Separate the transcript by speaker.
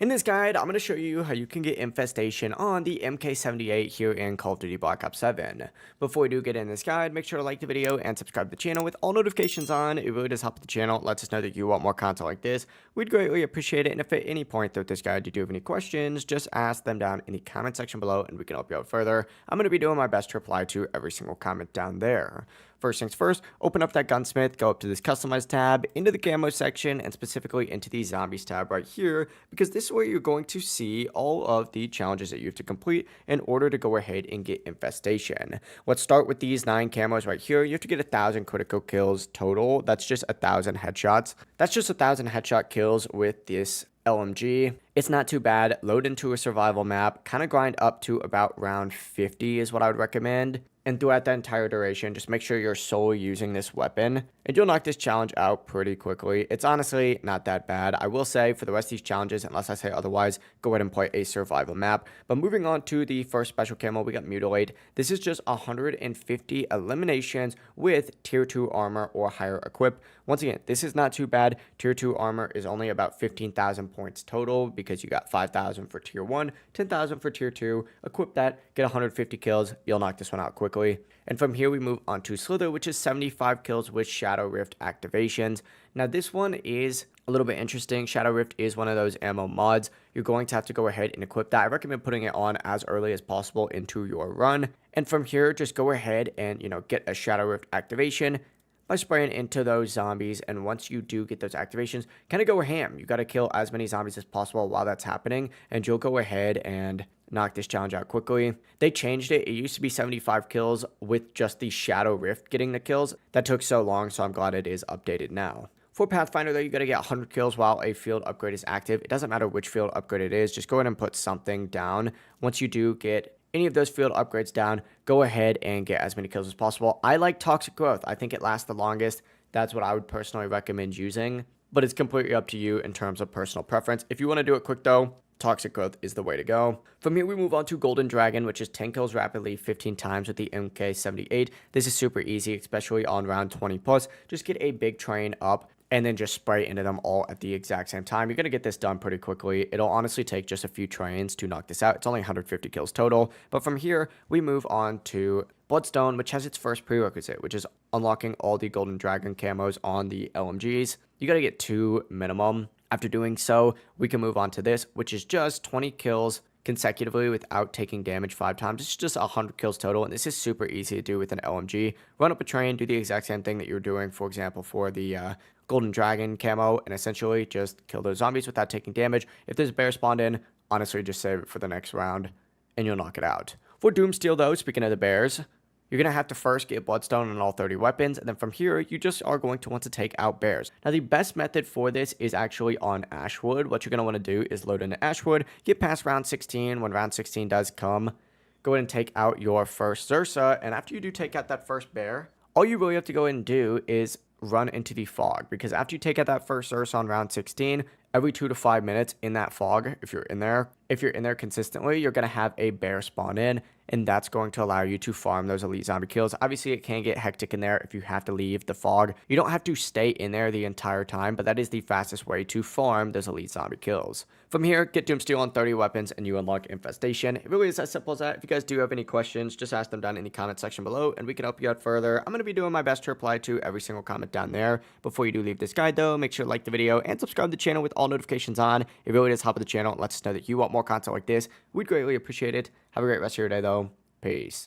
Speaker 1: In this guide, I'm going to show you how you can get Infestation on the MK.78 here in Call of Duty Black Ops 7. Before we do get in this guide, make sure to like the video and subscribe to the channel with all notifications on. It really does help the channel. It lets us know that you want more content like this. We'd greatly appreciate it. And if at any point throughout this guide you do have any questions, just ask them down in the comment section below and we can help you out further. I'm going to be doing my best to reply to every single comment down there. First things first, open up that gunsmith, go up to this customize tab, into the camo section, and specifically into the zombies tab right here, because this is where you're going to see all of the challenges that you have to complete in order to go ahead and get Infestation. Let's start with these 9 camos right here. You have to get 1,000 critical kills total. That's just 1,000 headshots. That's just 1,000 headshot kills with this LMG. It's not too bad. Load into a survival map, kind of grind up to about round 50 is what I would recommend. And throughout that entire duration, just make sure you're solely using this weapon, and you'll knock this challenge out pretty quickly. It's honestly not that bad. I will say for the rest of these challenges, unless I say otherwise, go ahead and play a survival map. But moving on to the first special camo, we got Mutilate. This is just 150 eliminations with tier 2 armor or higher equip. Once again, this is not too bad. Tier 2 armor is only about 15,000 points total because you got 5,000 for tier 1, 10,000 for tier 2. Equip that, get 150 kills. You'll knock this one out quickly. And from here we move on to Slither, which is 75 kills with Shadow Rift activations. Now this one is a little bit interesting. Shadow Rift is one of those ammo mods. You're going to have to go ahead and equip that. I recommend putting it on as early as possible into your run. And from here, just go ahead and, get a Shadow Rift activation by spraying into those zombies. And once you do get those activations, kind of go ham. You got to kill as many zombies as possible while that's happening, and you'll go ahead and knock this challenge out quickly. They changed it. It used to be 75 kills with just the Shadow Rift getting the kills. That took so long, so I'm glad it is updated now. For Pathfinder, though, you got to get 100 kills while a field upgrade is active. It doesn't matter which field upgrade it is. Just go ahead and put something down. Once you do get any of those field upgrades down, go ahead and get as many kills as possible. I like Toxic Growth. I think it lasts the longest. That's what I would personally recommend using, but it's completely up to you in terms of personal preference. If you want to do it quick, though, Toxic Growth is the way to go. From here, we move on to Golden Dragon, which is 10 kills rapidly, 15 times with the MK.78. This is super easy, especially on round 20 plus. Just get a big train up and then just spray into them all at the exact same time. You're going to get this done pretty quickly. It'll honestly take just a few trains to knock this out. It's only 150 kills total. But from here, we move on to Bloodstone, which has its first prerequisite, which is unlocking all the Golden Dragon camos on the LMGs. You got to get 2 minimum. After doing so, we can move on to this, which is just 20 kills consecutively without taking damage 5 times. It's just 100 kills total, and this is super easy to do with an LMG. Run up a train, do the exact same thing that you were doing, for example, for the Golden Dragon camo, and essentially just kill those zombies without taking damage. If there's a bear spawned in, honestly, just save it for the next round, and you'll knock it out. For Doomsteel, though, speaking of the bears, you're going to have to first get Bloodstone on all 30 weapons, and then from here, you just are going to want to take out bears. Now, the best method for this is actually on Ashwood. What you're going to want to do is load into Ashwood, get past round 16. When round 16 does come, go ahead and take out your first Zersa, and after you do take out that first bear, all you really have to go ahead and do is run into the fog, because after you take out that first Zersa on round 16, every 2 to 5 minutes in that fog, if you're in there consistently, you're going to have a bear spawn in, and that's going to allow you to farm those elite zombie kills. Obviously, it can get hectic in there if you have to leave the fog. You don't have to stay in there the entire time, but that is the fastest way to farm those elite zombie kills. From here, get Doomsteel on 30 weapons, and you unlock Infestation. It really is as simple as that. If you guys do have any questions, just ask them down in the comment section below, and we can help you out further. I'm going to be doing my best to reply to every single comment down there. Before you do leave this guide, though, make sure to like the video and subscribe to the channel with all notifications on. It really does help the channel and lets us know that you want more content like this. We'd greatly appreciate it. Have a great rest of your day, though. Peace.